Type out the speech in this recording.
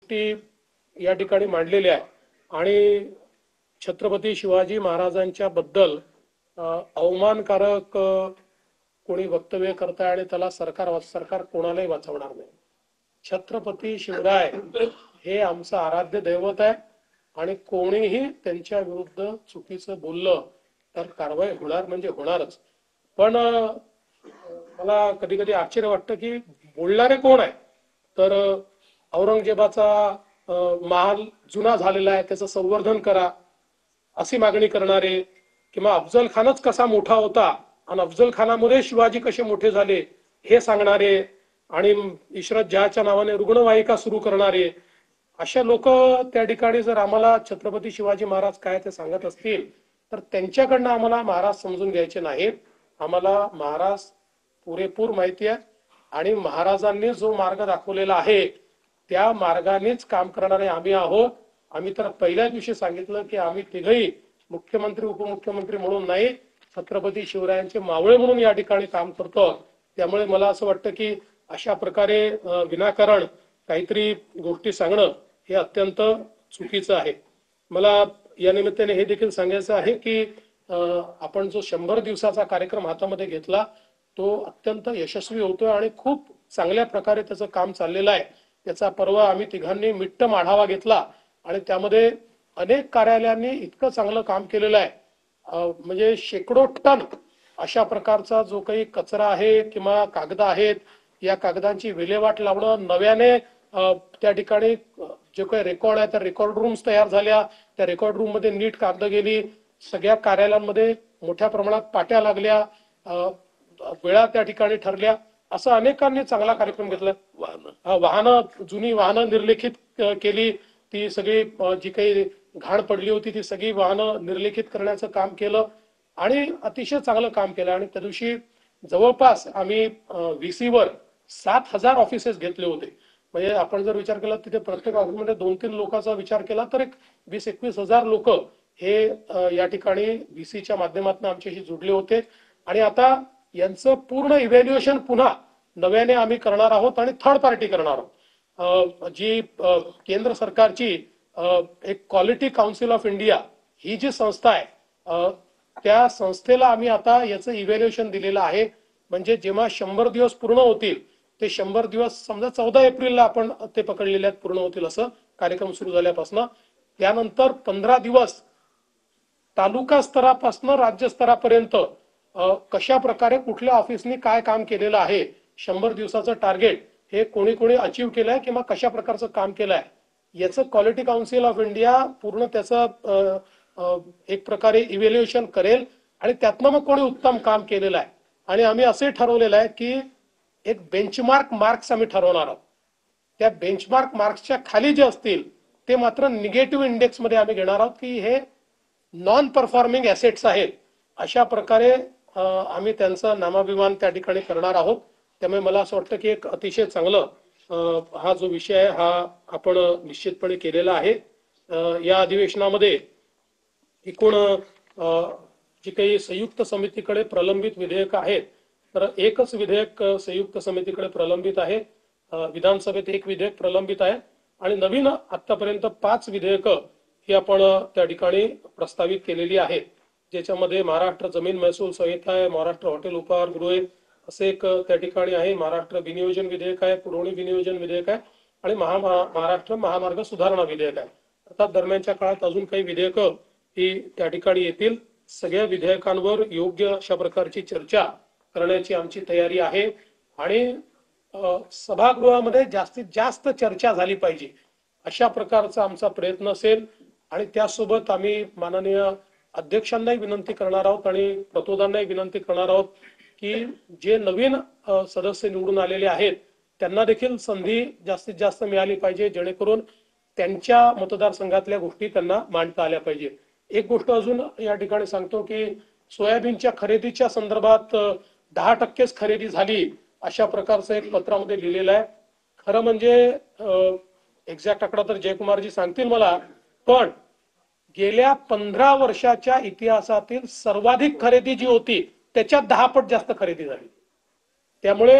गोष्टी या ठिकाणी मांडलेल्या आहे आणि छत्रपती शिवाजी महाराजांच्या बद्दल अवमानकारक कोणी वक्तव्य करताय आणि त्याला सरकार कोणालाही वाचवणार नाही। छत्रपती शिवराय हे आमचं आराध्य दैवत आहे आणि कोणीही त्यांच्या विरुद्ध चुकीचं बोललं तर कारवाई होणार म्हणजे होणारच। पण मला कधी कधी आश्चर्य वाटतं की बोलणारे कोण आहे तर औरंगजेबाचा महाल जुना झालेला आहे त्याचं संवर्धन करा अशी मागणी करणारे किंवा अफजल खानच कसा मोठा होता आणि अफजल खानामुळे शिवाजी कसे मोठे झाले हे सांगणारे आणि इशरत जहाच्या नावाने रुग्णवाहिका सुरू करणारे अशा लोक त्या ठिकाणी जर आम्हाला छत्रपती शिवाजी महाराज काय ते सांगत असतील तर त्यांच्याकडनं आम्हाला महाराज समजून घ्यायचे नाहीत। आम्हाला महाराज पुरेपूर माहिती आहे आणि महाराजांनी जो मार्ग दाखवलेला आहे त्या मार्गानेच काम करणारे आम्ही आहोत। आम्ही तर पहिल्या दिवशी सांगितलं की आम्ही तिघही मुख्यमंत्री उपमुख्यमंत्री म्हणून नाही छत्रपती शिवरायांचे मावळे म्हणून या ठिकाणी काम करतो। त्यामुळे मला असं वाटतं की अशा प्रकारे विनाकारण काहीतरी गोष्टी सांगणं हे अत्यंत चुकीचं आहे। मला या निमित्ताने हे देखील सांगायचं आहे की आपण जो 100 दिवसाचा कार्यक्रम हातामध्ये घेतला तो अत्यंत यशस्वी होतोय आणि खूप चांगल्या प्रकारे त्याचं काम चाललेलं आहे। याचा परवा आम्ही तिघांनी मिट्टम आढावा घेतला आणि त्यामध्ये अनेक कार्यालयांनी इतकं चांगलं काम केलेलं आहे म्हणजे शेकडो टन अशा प्रकारचा जो काही कचरा आहे किंवा कागद आहेत या कागदांची विल्हेवाट लावणं नव्याने त्या ठिकाणी जे काही रेकॉर्ड आहे त्या रेकॉर्ड रूम्स तयार झाल्या त्या रेकॉर्ड रूम मध्ये नीट कागद गेली सगळ्या कार्यालयांमध्ये मोठ्या प्रमाणात पाट्या लागल्या वेळा त्या ठिकाणी ठरल्या असं अनेकांनी चांगला कार्यक्रम घेतला। वाहनं जुनी वाहनं निर्लेखित केली ती सगळी जी काही घाण पडली होती ती सगळी वाहनं निर्लेखित करण्याचं काम केलं आणि अतिशय चांगलं काम केलं आणि त्या दिवशी जवळपास आम्ही VC वर 7,000 ऑफिसेस घेतले होते। म्हणजे आपण जर विचार केला तिथे प्रत्येक ऑफिसमध्ये 2-3 लोकांचा विचार केला तर एक 20-21 हजार लोक हे या ठिकाणी VCच्या माध्यमातून आमच्याशी जुडले होते आणि आता यांचं पूर्ण इव्हॅल्युएशन पुन्हा नव्याने आम्ही करणार आहोत आणि थर्ड पार्टी करणार आहोत। जी केंद्र सरकारची एक क्वालिटी काउन्सिल ऑफ इंडिया ही जी संस्था आहे त्या संस्थेला आम्ही आता याचं इव्हॅल्युएशन दिलेलं आहे। म्हणजे जेव्हा 100 दिवस पूर्ण होतील ते 100 दिवस समजा 14 एप्रिलला आपण ते पकडलेले आहेत पूर्ण होतील असं कार्यक्रम सुरू झाल्यापासून त्यानंतर 15 दिवस तालुका स्तरापासून राज्य स्तरापर्यंत कशा प्रकारे कुठल्या ऑफिसनी काय काम केलेलं आहे 100 दिवसाचं टार्गेट हे कोणी कोणी अचीव केलंय किंवा कशा प्रकारचं काम केलंय याचं क्वालिटी काउन्सिल ऑफ इंडिया पूर्ण त्याचं एक प्रकारे इव्हॅल्युएशन करेल आणि त्यातनं मग कोणी उत्तम काम केलेलं आहे आणि आम्ही असे ठरवलेलं आहे की एक बेंचमार्क मार्क्स आम्ही ठरवणार आहोत। त्या बेंचमार्क मार्क्सच्या खाली जे असतील ते मात्र निगेटिव्ह इंडेक्स मध्ये आम्ही घेणार आहोत की हे नॉन परफॉर्मिंग ऍसेट्स आहेत अशा प्रकारे आम्ही त्यांचं नामाभिमान त्या ठिकाणी करणार आहोत। त्यामुळे मला असं वाटतं की एक अतिशय चांगलं हा जो विषय आहे हा आपण निश्चितपणे केलेला आहे। या अधिवेशनामध्ये एकूण जी काही संयुक्त समितीकडे प्रलंबित विधेयक आहेत तर एकच विधेयक संयुक्त समितीकडे प्रलंबित आहे। विधानसभेत एक विधेयक प्रलंबित आहे आणि नवीन आतापर्यंत 5 विधेयक ही आपण त्या ठिकाणी प्रस्तावित केलेली आहेत ज्याच्यामध्ये महाराष्ट्र जमीन महसूल संहिता आहे महाराष्ट्र हॉटेल उपहारगृहे असे एक त्या ठिकाणी आहे महाराष्ट्र विनियोजन विधेयक आहे पुरवणी विनियोजन विधेयक आहे आणि महाराष्ट्र महामार्ग सुधारणा विधेयक आहे। अर्थात दरम्यानच्या काळात अजून काही विधेयक ही त्या ठिकाणी येतील। सगळ्या विधेयकांवर योग्य अशा प्रकारची चर्चा करण्याची आमची तयारी आहे आणि सभागृहामध्ये जास्तीत जास्त चर्चा झाली पाहिजे अशा प्रकारचा आमचा प्रयत्न असेल आणि त्यासोबत आम्ही माननीय अध्यक्षांनाही विनंती करणार आहोत आणि प्रतोदांनाही विनंती करणार आहोत की जे नवीन सदस्य निवडून आलेले आहेत त्यांना देखील संधी जास्तीत जास्त मिळाली पाहिजे जेणेकरून त्यांच्या मतदारसंघातल्या गोष्टी त्यांना मांडता आल्या पाहिजे। एक गोष्ट अजून या ठिकाणी सांगतो की सोयाबीनच्या खरेदीच्या संदर्भात 10% खरेदी झाली अशा प्रकारचं एक पत्रामध्ये लिहिलेलं आहे। खरं म्हणजे एक्झॅक्ट आकडा तर जयकुमारजी सांगतील मला पण गेल्या 15 वर्षाच्या इतिहासातील सर्वाधिक खरेदी जी होती त्याच्यात 10 पट जास्त खरेदी झाली। त्यामुळे